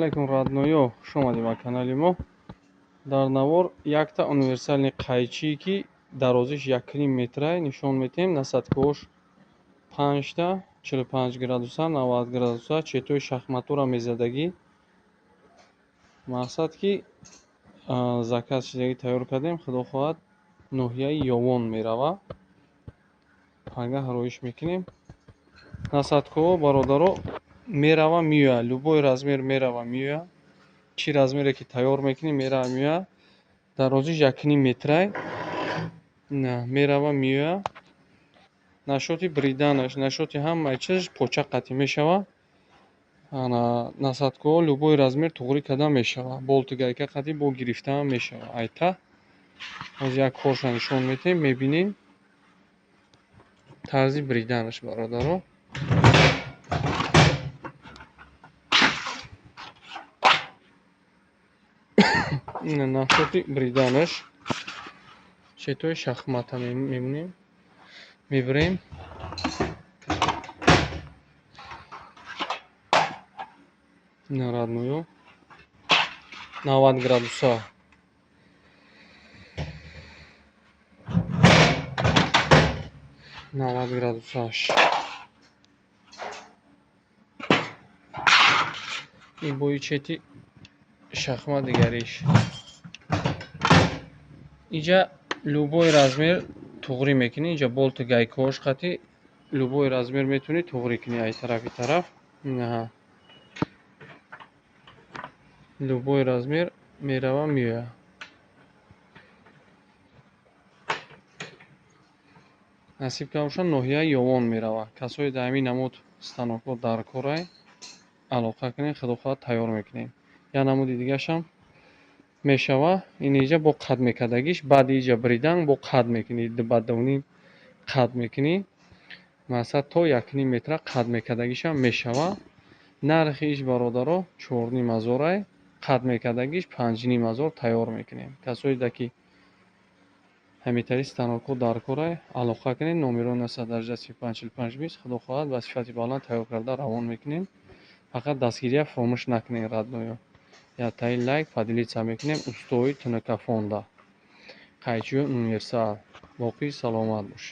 алайкум, родноё. Хуш омадед ба канали мо. Дар навор якта универсальни қайчие ки дарозиш 1,5 метра нишон метем. Насадкош 5та 45 градуса 90 градуса четои шахматура мезадагӣ. Мақсад ки заказ чизаги тайёр кардем, худо хоҳад ноҳияи ёвон мерава. Пагаҳ роиш мекунем. Насадкоҳо бародаро мерава меояд, любой размер мерава меояд. Чӣ размере ки тайёр мекунем мерава меояд. Дарозиш 1,5 метрай мерава меояд. нашоти бриданаш, нашоти ҳамаи чизаш поча қатъӣ мешавад. Насадкоҳо любой размер туғрӣ карда мешавад. Болту гайка қатъӣ бо гирифта ҳам мешавад. Айта аз як корша нишон метем, мебинем тарзи бриданаш бародаро. Нашоти бриданаш четои шахмата мемонем, мебирем. Родноё 90 градуса 90 градусаш и бои чети шахмат дигариш. Инҷа любой размер туғрӣ мекунӣ. Инҷа болту гайкаҳош қатъӣ любой размер метавонӣ туғрӣ кунӣ. Ай тарафи тараф любой размер мерава меояд. насиб карда бошад ноҳияи ёвон мерава. Касое дар ҳамин намуд станокҳо дар корай, алоқа кунед, худо хоҳад тайёр мекунем. як намуди дигашам мешава. ин инҷа бо қат мекардагиш, баъди инҷа бридан бо қат мекунӣ, ба давнӣ қат мекунӣ. мақсад то 1,5 метра қат мекардагишам мешава. нархи иш бародаро 4,500 ай, қат мекардагиш 5,500 тайёр мекунем. касоеда ки ҳамитари станокҳо дар корай, алоқа кунед. номеро 900-45-45-20. худо хоҳад ба сифати баланд тайёр карда равон мекунем. фақат дастгирия фромӯш накунед родноё. ятаи лайк поделиться мекунем. устои тунука фонда қайчиён универсал. боқӣ саломат бош.